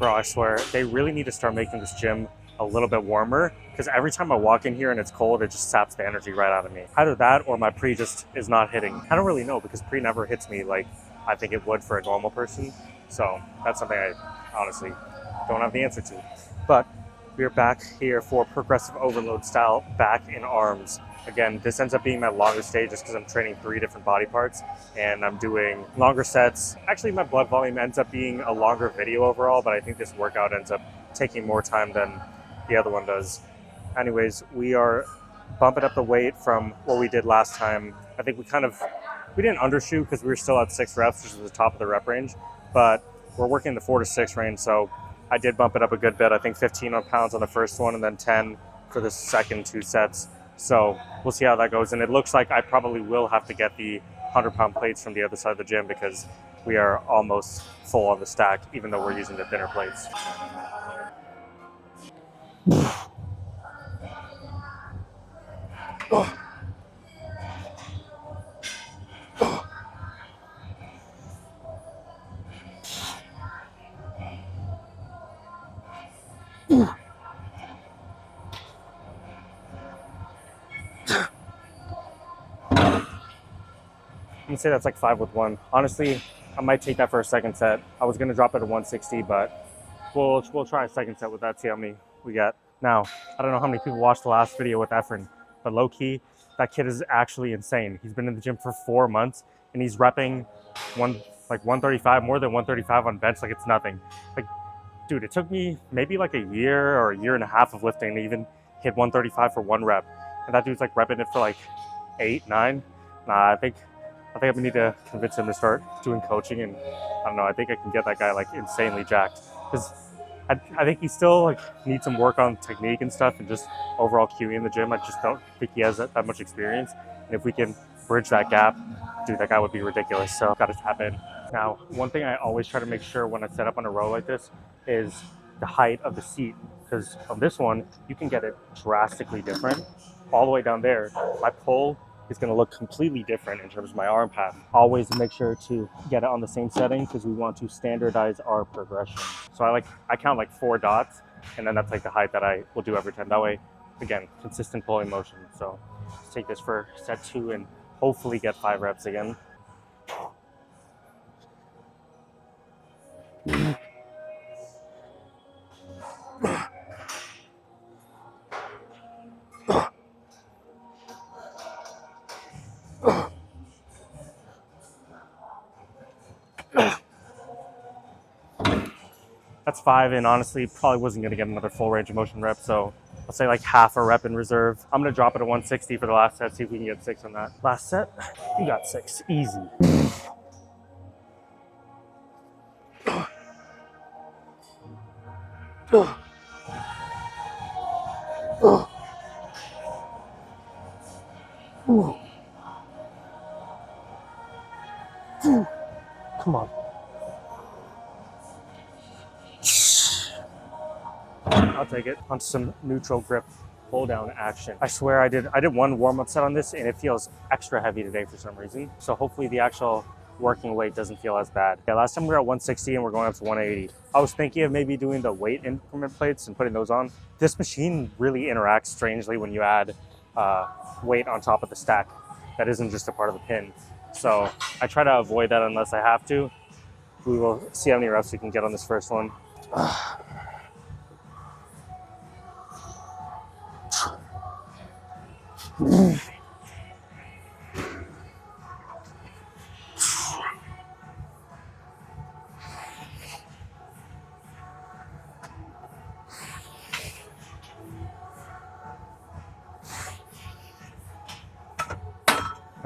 Bro, I swear, they really need to start making this gym a little bit warmer because every time I walk in here and it's cold, it just saps the energy right out of me. Either that or my pre just is not hitting. I don't really know because pre never hits me like I think it would for a normal person. So that's something I honestly don't have the answer to. But we're back here for progressive overload style back in arms. Again, this ends up being my longest day just because I'm training 3 different body parts and I'm doing longer sets. Actually, my blood volume ends up being a longer video overall, but I think this workout ends up taking more time than the other one does. Anyways, we are bumping up the weight from what we did last time. I think we didn't undershoot because we were still at 6 reps, which is the top of the rep range, but we're working the 4 to 6 range, so I did bump it up a good bit. I think 15 pounds on the first one and then 10 for the second 2 sets. So we'll see how that goes. And it looks like I probably will have to get the 100-pound plates from the other side of the gym because we are almost full on the stack, even though we're using the thinner plates. I'm gonna say that's like 5 with 1. Honestly, I might take that for a second set. I was gonna drop it at 160, but we'll try a second set with that, see how many we got. Now, I don't know how many people watched the last video with Efren, but low key, that kid is actually insane. He's been in the gym for 4 months and he's repping 135, more than 135 on bench like it's nothing. Like, dude, it took me maybe like a year or a year and a half of lifting to even hit 135 for 1 rep. And that dude's like repping it for like 8, 9. Nah, I think I need to convince him to start doing coaching, and I don't know, I think I can get that guy like insanely jacked because I think he still like needs some work on technique and stuff and just overall QE in the gym. I just don't think he has that much experience, and if we can bridge that gap, dude, that guy would be ridiculous. So got to tap in. Now, one thing I always try to make sure when I set up on a row like this is the height of the seat, because on this one you can get it drastically different. All the way down there, my pull is going to look completely different in terms of my arm path. Always make sure to get it on the same setting because we want to standardize our progression. So I count like 4 dots, and then that's like the height that I will do every time. That way, again, consistent pulling motion. So let's take this for set 2 and hopefully get 5 reps again. That's 5, and honestly, probably wasn't going to get another full range of motion rep, so I'll say like half a rep in reserve. I'm going to drop it at 160 for the last set, see if we can get 6 on that. Last set, you got 6, easy. Come on. I'll take it. On some neutral grip pull down action. I swear I did 1 warm-up set on this and it feels extra heavy today for some reason. So hopefully the actual working weight doesn't feel as bad. Yeah, last time we were at 160 and we're going up to 180. I was thinking of maybe doing the weight increment plates and putting those on. This machine really interacts strangely when you add weight on top of the stack. That isn't just a part of the pin. So I try to avoid that unless I have to. We will see how many reps we can get on this first one.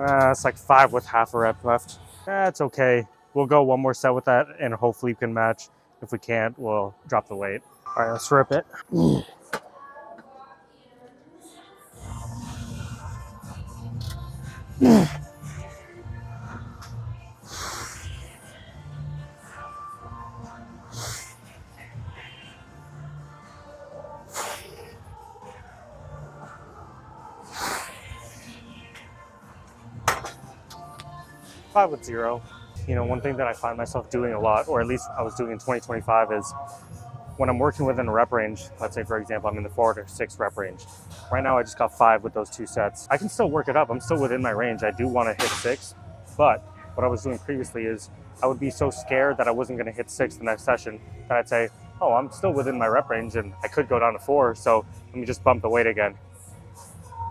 It's like 5 with half a rep left. That's okay. We'll go 1 more set with that and hopefully we can match. If we can't, we'll drop the weight. All right, let's rip it. Five with 0. You know, one thing that I find myself doing a lot, or at least I was doing in 2025, is when I'm working within a rep range, let's say for example, I'm in the 4 to 6 rep range. Right now I just got 5 with those 2 sets. I can still work it up. I'm still within my range. I do want to hit 6, but what I was doing previously is I would be so scared that I wasn't going to hit 6 the next session that I'd say, oh, I'm still within my rep range and I could go down to 4, so let me just bump the weight again.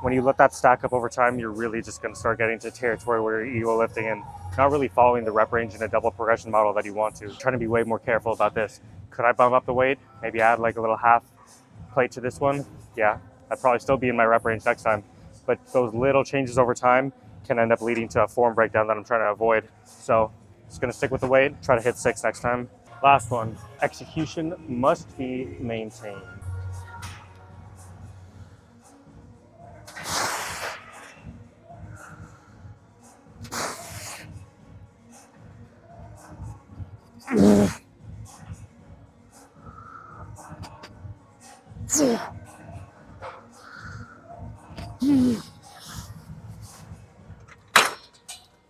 When you let that stack up over time, you're really just going to start getting to territory where you're ego lifting and not really following the rep range in a double progression model that you want to. Trying to be way more careful about this. Could I bump up the weight? Maybe add like a little half plate to this one? Yeah, I'd probably still be in my rep range next time. But those little changes over time can end up leading to a form breakdown that I'm trying to avoid. So just going to stick with the weight, try to hit 6 next time. Last one, execution must be maintained.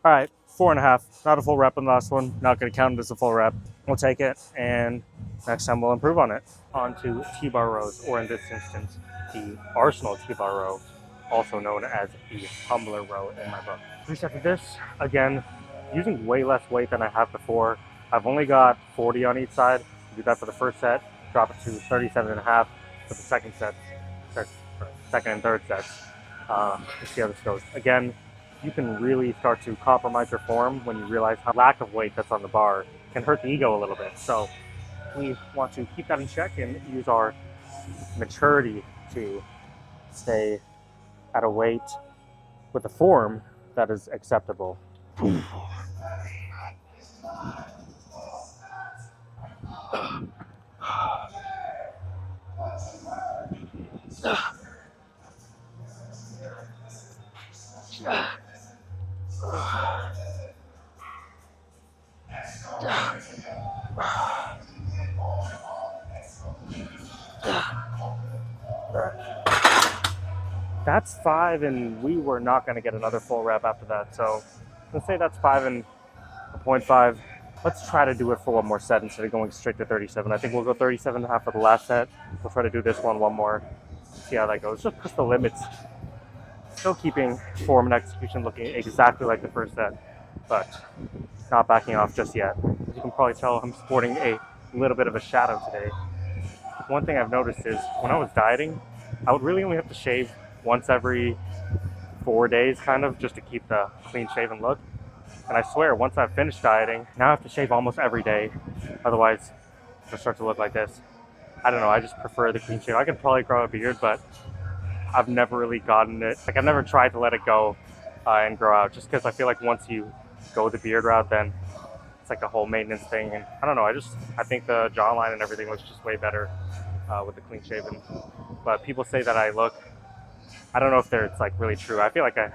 All right, 4.5, not a full rep on the last one. Not gonna count it as a full rep. We'll take it, and next time we'll improve on it. On to T-bar rows, or in this instance, the Arsenal T-bar row, also known as the humbler row in my book. 3 sets of this, again, using way less weight than I have before. I've only got 40 on each side. Do that for the first set, drop it to 37.5 for the second set, second and third sets. Let's see how this goes. Again, you can really start to compromise your form when you realize how lack of weight that's on the bar can hurt the ego a little bit. So we want to keep that in check and use our maturity to stay at a weight with a form that is acceptable. That's 5, and we were not going to get another full rep after that. So let's say that's 5 and a 0.5. Let's try to do it for one more set instead of going straight to 37. I think we'll go 37.5 for the last set. We'll try to do this one more. See how that goes. Just push the limits. Still keeping form and execution looking exactly like the first set, but not backing off just yet. As you can probably tell, I'm sporting a little bit of a shadow today. One thing I've noticed is when I was dieting, I would really only have to shave once every 4 days, kind of, just to keep the clean shaven look. And I swear, once I've finished dieting, now I have to shave almost every day. Otherwise, it'll start to look like this. I don't know, I just prefer the clean shave. I could probably grow a beard, but I've never really gotten it. Like, I've never tried to let it go and grow out, just because I feel like once you go the beard route, then it's like a whole maintenance thing. And I don't know, I think the jawline and everything looks just way better with the clean shaven. But people say that I look, I don't know if it's like really true. I feel like I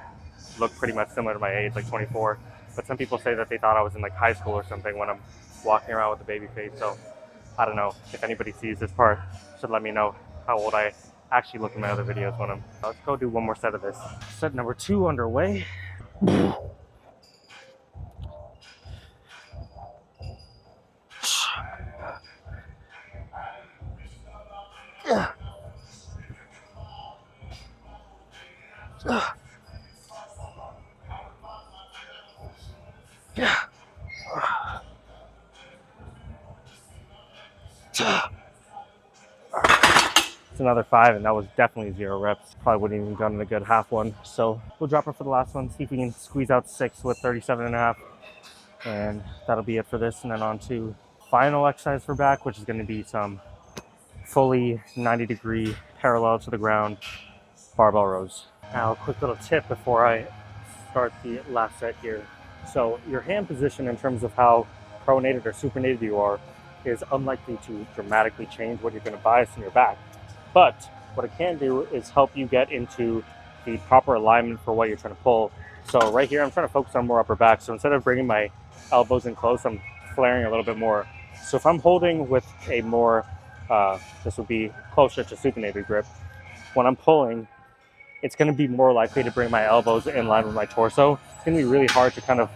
look pretty much similar to my age, like 24. But some people say that they thought I was in like high school or something when I'm walking around with a baby face. So I don't know. If anybody sees this part, should let me know how old I actually look in my other videos when I'm. Let's go do one more set of this. Set number 2 underway. It's another 5, and that was definitely 0 reps. Probably wouldn't even done a good half one. So we'll drop it for the last one, see if we can squeeze out 6 with 37.5. And that'll be it for this. And then on to final exercise for back, which is going to be some fully 90-degree parallel to the ground barbell rows. Now, a quick little tip before I start the last set here. So your hand position in terms of how pronated or supinated you are is unlikely to dramatically change what you're going to bias in your back. But what it can do is help you get into the proper alignment for what you're trying to pull. So right here, I'm trying to focus on more upper back. So instead of bringing my elbows in close, I'm flaring a little bit more. So if I'm holding with a more, this would be closer to supinated grip, when I'm pulling, it's going to be more likely to bring my elbows in line with my torso. It's going to be really hard to kind of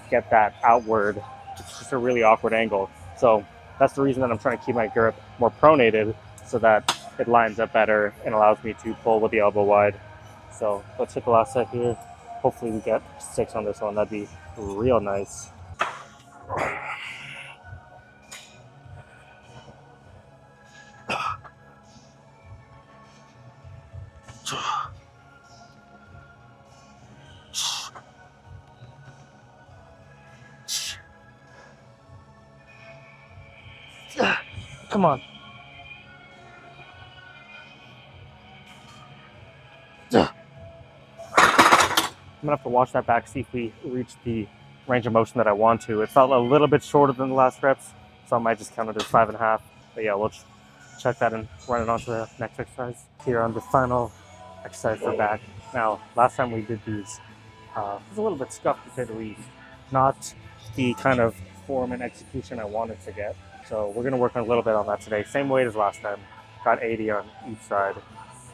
get that outward. It's just a really awkward angle. So That's the reason that I'm trying to keep my grip more pronated so that it lines up better and allows me to pull with the elbow wide. So let's hit the last set here. Hopefully we get 6 on this one. That'd be real nice. Come on. I'm gonna have to watch that back, see if we reach the range of motion that I want to. It felt a little bit shorter than the last reps, so I might just count it as 5.5. But yeah, we'll check that and run it on to the next exercise. Here on the final exercise for back. Now, last time we did these, it was a little bit scuffed to say the least. Not the kind of form and execution I wanted to get. So we're gonna work on a little bit on that today. Same weight as last time. Got 80 on each side.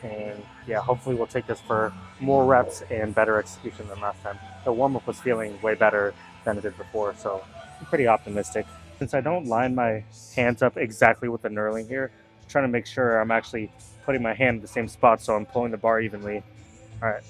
And yeah, hopefully we'll take this for more reps and better execution than last time. The warm-up was feeling way better than it did before, so I'm pretty optimistic. Since I don't line my hands up exactly with the knurling here, I'm trying to make sure I'm actually putting my hand in the same spot so I'm pulling the bar evenly. All right.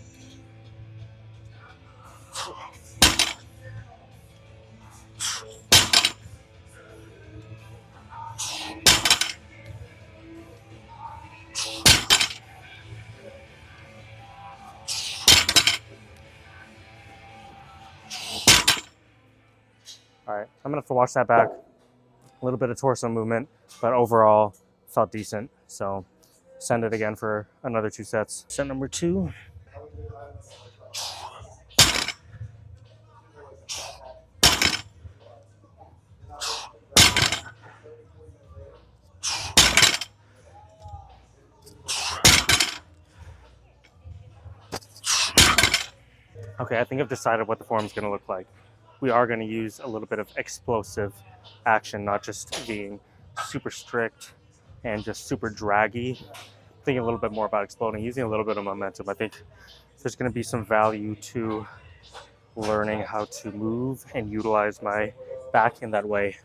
All right, I'm gonna have to watch that back. A little bit of torso movement, but overall felt decent. So send it again for another 2 sets. Set number 2. Okay, I think I've decided what the form is going to look like. We are going to use a little bit of explosive action, not just being super strict and just super draggy. Thinking a little bit more about exploding, using a little bit of momentum. I think there's going to be some value to learning how to move and utilize my back in that way.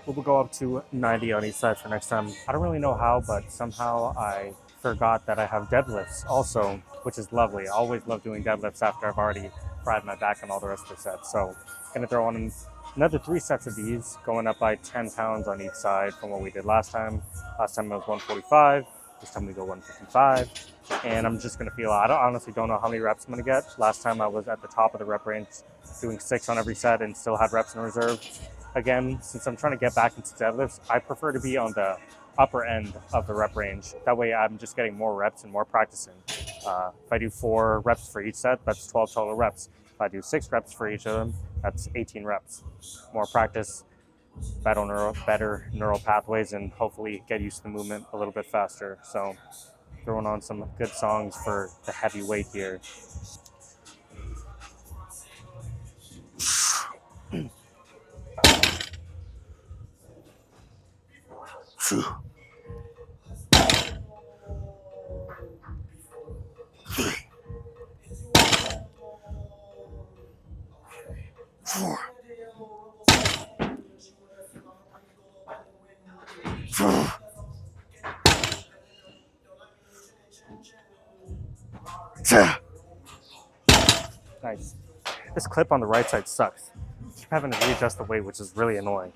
We'll go up to 90 on each side for next time. I don't really know how, but somehow I forgot that I have deadlifts also, which is lovely. I always love doing deadlifts after I've already fried my back on all the rest of the sets. So gonna throw on another 3 sets of these, going up by 10 pounds on each side from what we did last time. Last time it was 145, this time we go 155. And I'm just gonna feel, I honestly don't know how many reps I'm gonna get. Last time I was at the top of the rep range, doing 6 on every set and still had reps in reserve. Again, since I'm trying to get back into deadlifts, I prefer to be on the upper end of the rep range. That way I'm just getting more reps and more practicing. If I do 4 reps for each set, that's 12 total reps. If I do 6 reps for each of them, that's 18 reps. More practice, better neural pathways, and hopefully get used to the movement a little bit faster. So throwing on some good songs for the heavy weight here. Nice. This clip on the right side sucks. I keep having to readjust the weight, which is really annoying.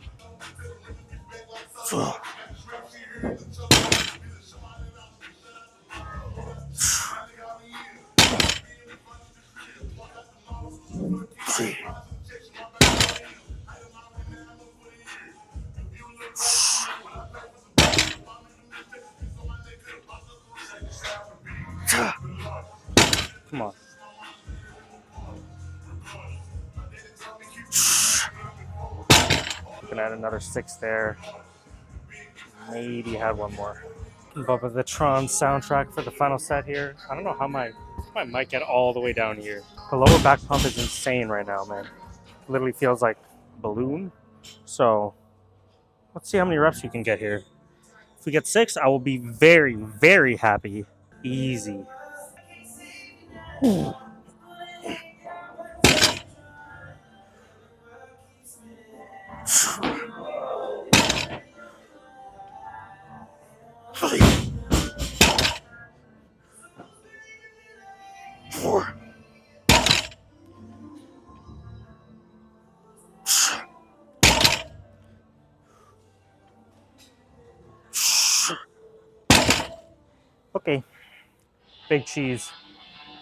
Come on. We can add another 6 there. Maybe had one more. Bubba the Tron soundtrack for the final set here. I don't know how my mic get all the way down here. The lower back pump is insane right now, man. Literally feels like a balloon. So let's see how many reps you can get here. If we get 6, I will be very, very happy. Easy. Okay, big cheese.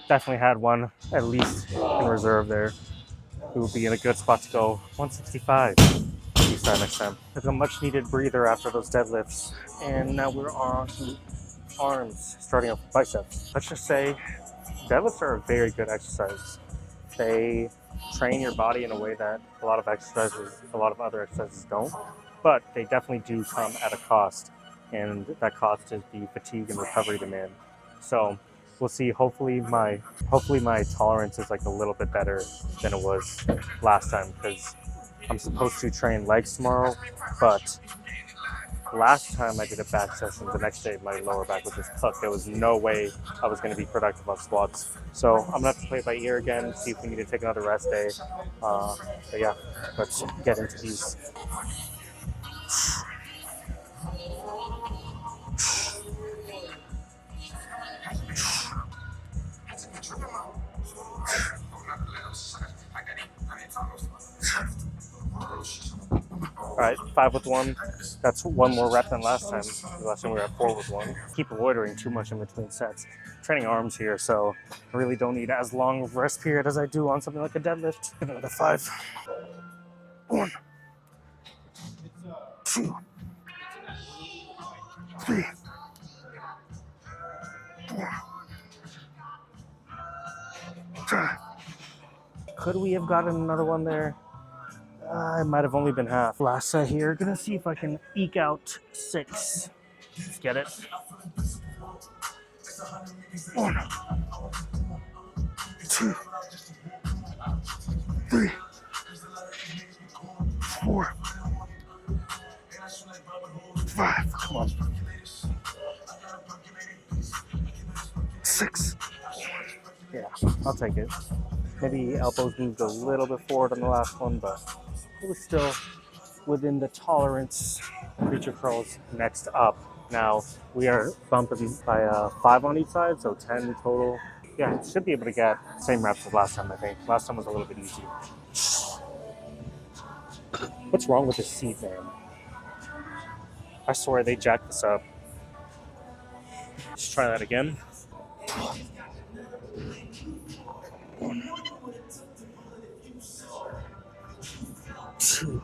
Definitely had one at least in reserve there. We will be in a good spot to go 165. Use that next time. Took a much needed breather after those deadlifts. And now we're on to arms, starting off with biceps. Let's just say deadlifts are a very good exercise. They train your body in a way that a lot of other exercises don't, but they definitely do come at a cost, and that cost is the fatigue and recovery demand. So we'll see. Hopefully my tolerance is like a little bit better than it was last time, because I'm supposed to train legs tomorrow, but last time I did a back session, the next day my lower back was just cooked. There was no way I was going to be productive on squats. So I'm going to have to play it by ear again, see if we need to take another rest day. But yeah, let's get into these. All right, 5 with 1. That's 1 more rep than last time. Last time we were at 4 with 1. Keep loitering too much in between sets. Training arms here, so I really don't need as long of a rest period as I do on something like a deadlift. Give it another 5. 1, 2, 3, 4, 5. Could we have gotten another one there? It might have only been half. Last set here. Gonna see if I can eke out 6. Let's get it. 1, 2, 3, 4, 5. Come on. 6. Yeah, I'll take it. Maybe elbows moved a little bit forward on the last one, but it was still within the tolerance. Preacher curls next up. Now we are bumping by 5 on each side, so 10 total. Yeah, should be able to get same reps as last time, I think. Last time was a little bit easier. What's wrong with this seat, man? I swear they jacked this up. Let's try that again. 1, 2,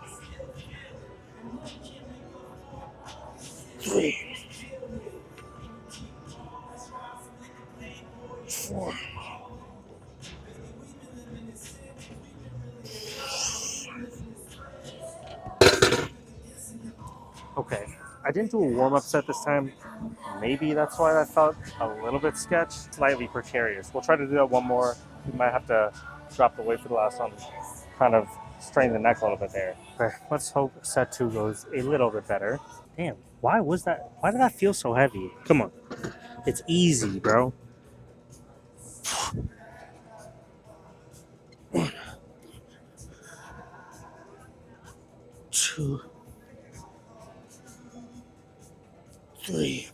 3, 4. Okay, I didn't do a warm-up set this time. Maybe that's why I felt a little bit sketch, slightly precarious. We'll try to do that one more. We might have to drop the weight for the last one, kind of strain the neck a little bit there. Okay, let's hope set 2 goes a little bit better. Damn, why was that? Why did that feel so heavy? Come on, it's easy, bro. 1, 2, 3,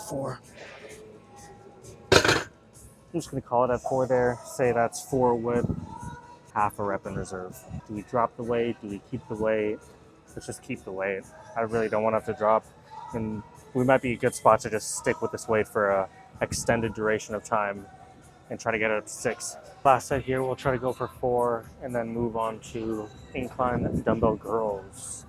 4. I'm just gonna call it at 4 there. Say that's 4 with half a rep in reserve. Do we drop the weight? Do we keep the weight? Let's just keep the weight. I really don't want to have to drop, and we might be a good spot to just stick with this weight for a extended duration of time and try to get it up to 6. Last set here, we'll try to go for 4 and then move on to incline dumbbell curls.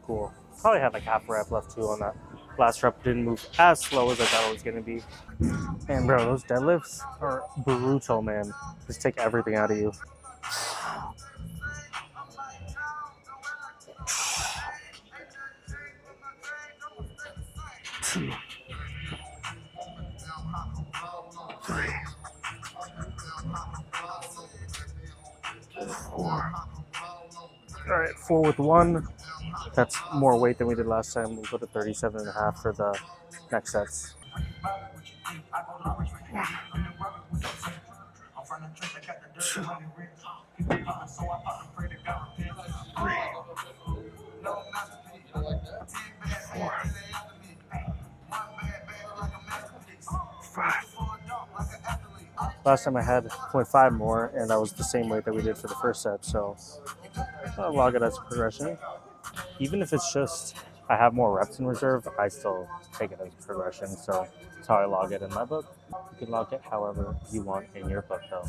Cool. Probably had like half a rep left too on that Last rep didn't move as slow as I thought it was gonna be. And bro, those deadlifts are brutal, man. Just take everything out of you. Two, three, four. All right, 4 with 1. That's more weight than we did last time. We'll go to 37.5 for the next sets. Two, three, 4, 5. Last time I had 0.5 more, and that was the same weight that we did for the first set. So I'll log it as a progression. Even if it's just I have more reps in reserve, I still take it as a progression. So that's how I log it in my book. You can log it however you want in your book, though.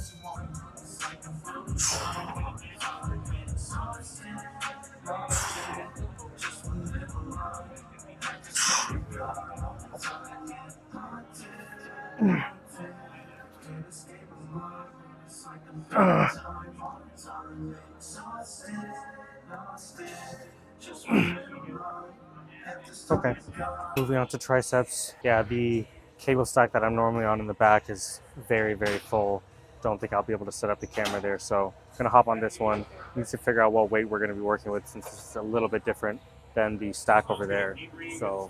Okay, moving on to triceps. Yeah, the cable stack that I'm normally on in the back is very, very full. Don't think I'll be able to set up the camera there, so I'm gonna hop on this one. Need to figure out what weight we're gonna be working with since it's a little bit different than the stack over there. So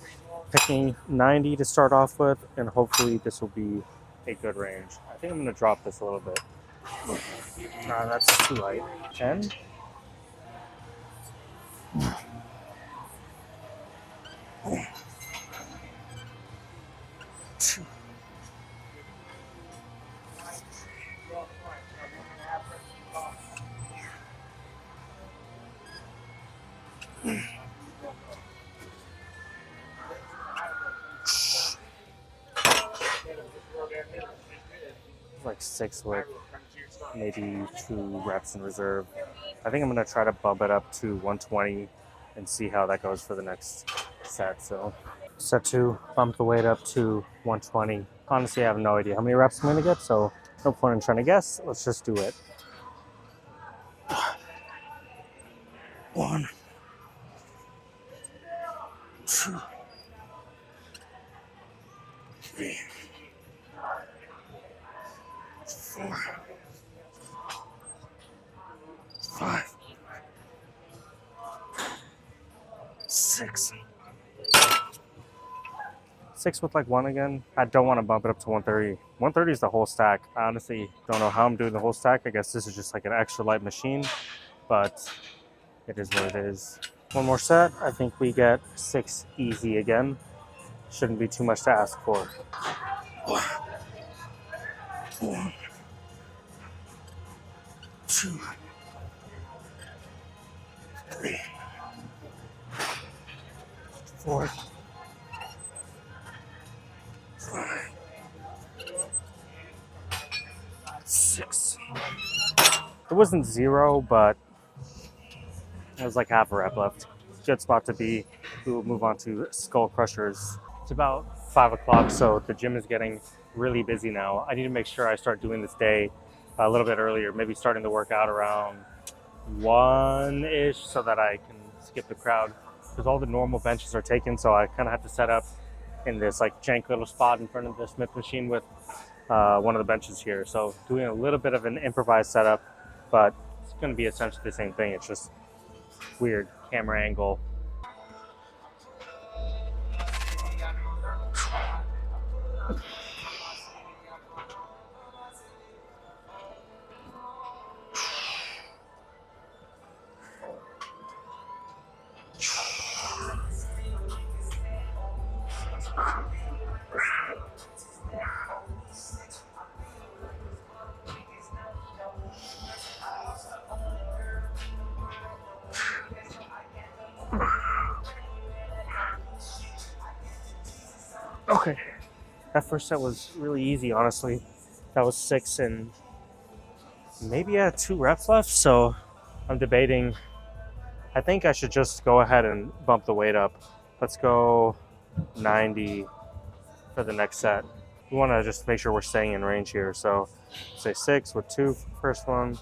picking 90 to start off with, and hopefully this will be a good range. I think I'm gonna drop this a little bit. That's too light. 10. Like 6 with maybe 2 reps in reserve. I think I'm gonna try to bump it up to 120 and see how that goes for the next set. So set 2, bump the weight up to 120. Honestly, I have no idea how many reps I'm gonna get, so no point in trying to guess. Let's just do it. 1, 2, 3, 4, 5, 6. 6 with like 1 again. I don't want to bump it up to 130. 130 is the whole stack. I honestly don't know how I'm doing the whole stack. I guess this is just like an extra light machine, but it is what it is. One more set. I think we get 6 easy again. Shouldn't be too much to ask for. 1, 2, 3, 4, 5, 6. It wasn't 0, but it was like half a rep left. Good spot to be. We will move on to skull crushers. It's about 5 o'clock, so the gym is getting really busy now. I need to make sure I start doing this day a little bit earlier, maybe starting the workout around 1-ish so that I can skip the crowd, because all the normal benches are taken, so I kind of have to set up in this like jank little spot in front of the Smith machine with one of the benches here. So doing a little bit of an improvised setup, but it's going to be essentially the same thing. It's just weird camera angle. Okay, that first set was really easy, honestly. That was 6 and maybe I had 2 reps left, so I'm debating. I think I should just go ahead and bump the weight up. Let's go 90 for the next set. We want to just make sure we're staying in range here. So say 6 with 2 for the first one,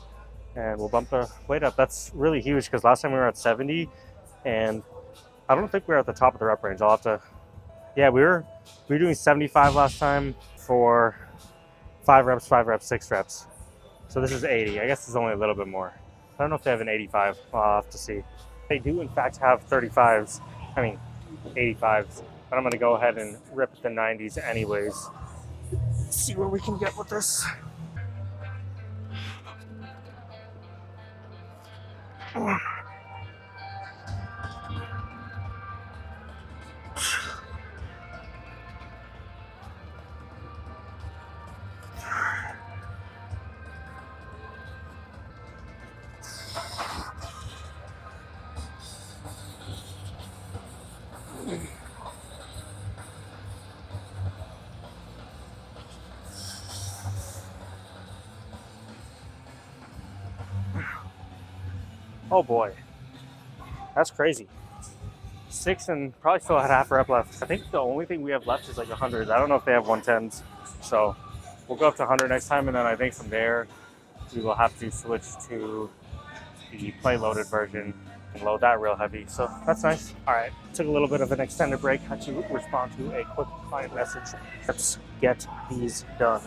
and we'll bump the weight up. That's really huge because last time we were at 70, and I don't think we were at the top of the rep range. I'll have to, yeah, we were doing 75 last time for 5 reps, 6 reps. So this is 80. I guess it's only a little bit more. I don't know if they have an 85. I'll have to see. They do, in fact, have 35s. I mean, 85s. But I'm going to go ahead and rip the 90s anyways. See what we can get with this. Oh boy, that's crazy. 6 and probably still had half a rep left. I think the only thing we have left is like 100. I don't know if they have 110s. So we'll go up to 100 next time, and then I think from there we will have to switch to the play loaded version and load that real heavy. So that's nice. All right, took a little bit of an extended break. Had to respond to a quick client message. Let's get these done.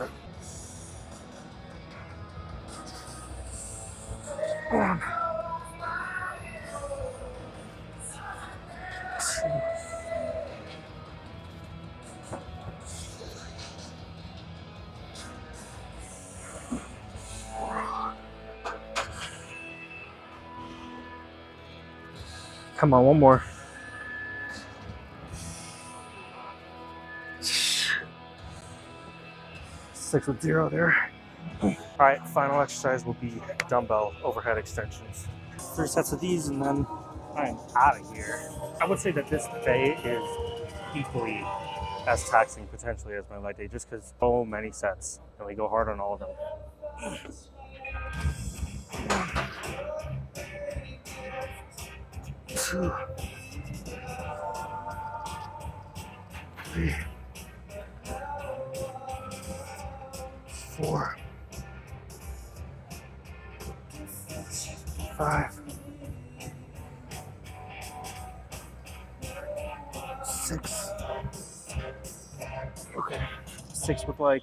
Come on, one more. Six with 0 there. All right, final exercise will be dumbbell overhead extensions. 3 sets of these, and then I'm out of here. I would say that this day is equally as taxing potentially as my leg day, just because so many sets, and we go hard on all of them. 2, 3, 4, 5, 6. Okay, 6 with like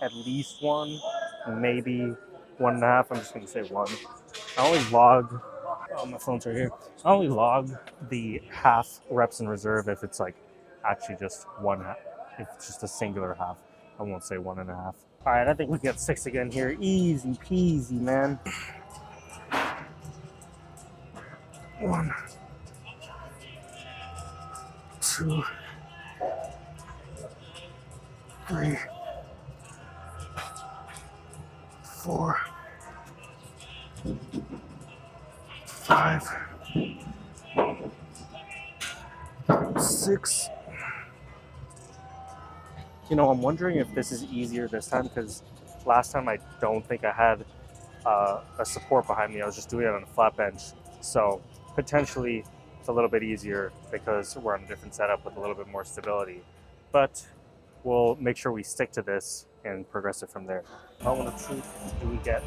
at least 1, maybe 1.5. I'm just gonna say 1. I only log. Oh, my phone's right here. I only log the half reps in reserve if it's like actually just 1 half. If it's just a singular half, I won't say 1.5. All right, I think we get 6 again here. Easy peasy, man. 1, 2, 3, 4, 5, 6. You know, I'm wondering if this is easier this time, because last time I don't think I had a support behind me. I was just doing it on a flat bench. So potentially it's a little bit easier because we're on a different setup with a little bit more stability. But we'll make sure we stick to this and progress it from there. I want to truth, do we get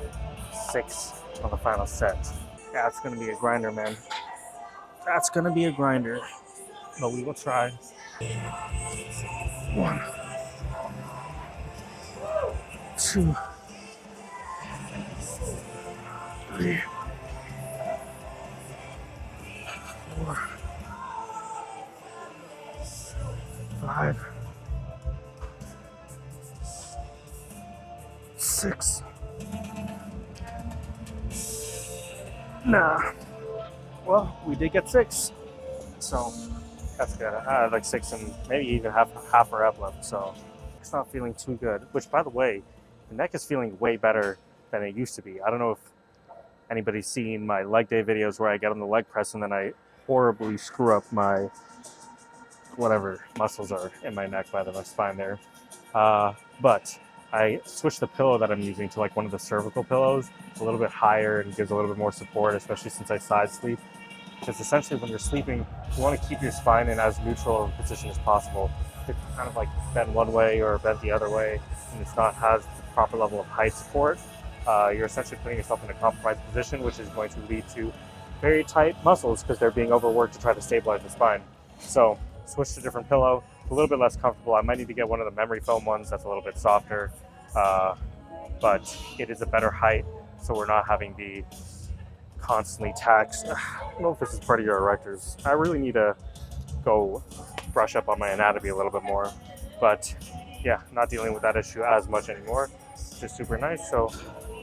6 on the final set? That's going to be a grinder, man. That's going to be a grinder. But we will try. 1, 2, 3, 4, 5, 6. Nah. Well, we did get 6. So that's good. I had like 6 and maybe even half a rep left. So it's not feeling too good. Which, by the way, the neck is feeling way better than it used to be. I don't know if anybody's seen my leg day videos where I get on the leg press and then I horribly screw up my whatever muscles are in my neck by my spine there. But I switched the pillow that I'm using to like one of the cervical pillows. It's a little bit higher and gives a little bit more support, especially since I side sleep. because essentially when you're sleeping, you want to keep your spine in as neutral of a position as possible. If it's kind of like bent one way or bent the other way, and it's not has the proper level of height support, you're essentially putting yourself in a compromised position, which is going to lead to very tight muscles because they're being overworked to try to stabilize the spine. So switch to a different pillow, a little bit less comfortable. I might need to get one of the memory foam ones that's a little bit softer, but it is a better height, so we're not having the constantly tax. I don't know if this is part of your erectors. I really need to go brush up on my anatomy a little bit more, but yeah, not dealing with that issue as much anymore, which is super nice. So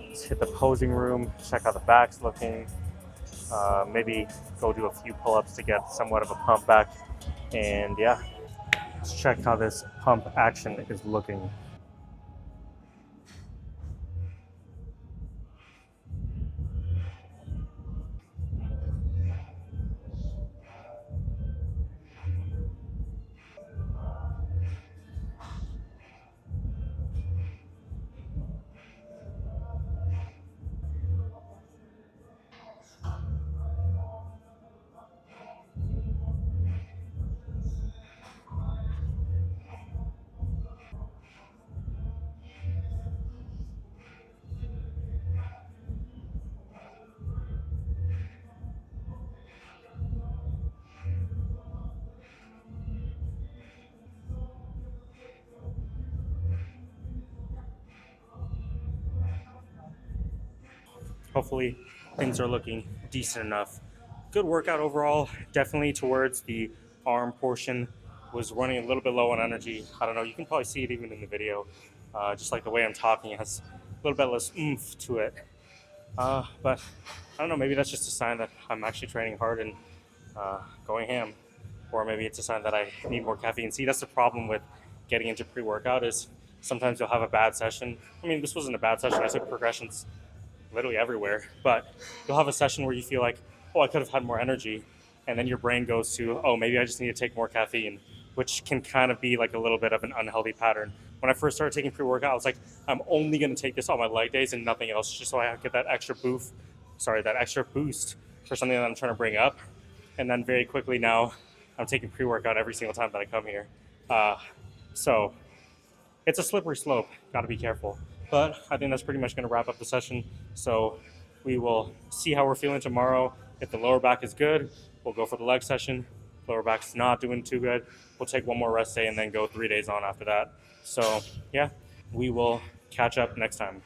let's hit the posing room, check how the back's looking, maybe go do a few pull-ups to get somewhat of a pump back, and yeah, let's check how this pump action is looking. Hopefully things are looking decent enough. Good workout overall, definitely towards the arm portion. Was running a little bit low on energy. I don't know, you can probably see it even in the video. Just like the way I'm talking, it has a little bit less oomph to it. But I don't know, maybe that's just a sign that I'm actually training hard and going ham. Or maybe it's a sign that I need more caffeine. See, that's the problem with getting into pre-workout is sometimes you'll have a bad session. I mean, this wasn't a bad session. I took progressions literally everywhere, but you'll have a session where you feel like, oh, I could have had more energy, and then your brain goes to, oh, maybe I just need to take more caffeine, which can kind of be like a little bit of an unhealthy pattern. When I first started taking pre-workout, I was like, I'm only going to take this on my leg days and nothing else, just so I get that extra boost for something that I'm trying to bring up. And then very quickly now, I'm taking pre-workout every single time that I come here. So it's a slippery slope. Got to be careful. But I think that's pretty much going to wrap up the session. So we will see how we're feeling tomorrow. If the lower back is good, we'll go for the leg session. Lower back's not doing too good, we'll take one more rest day and then go 3 days on after that. So yeah, we will catch up next time.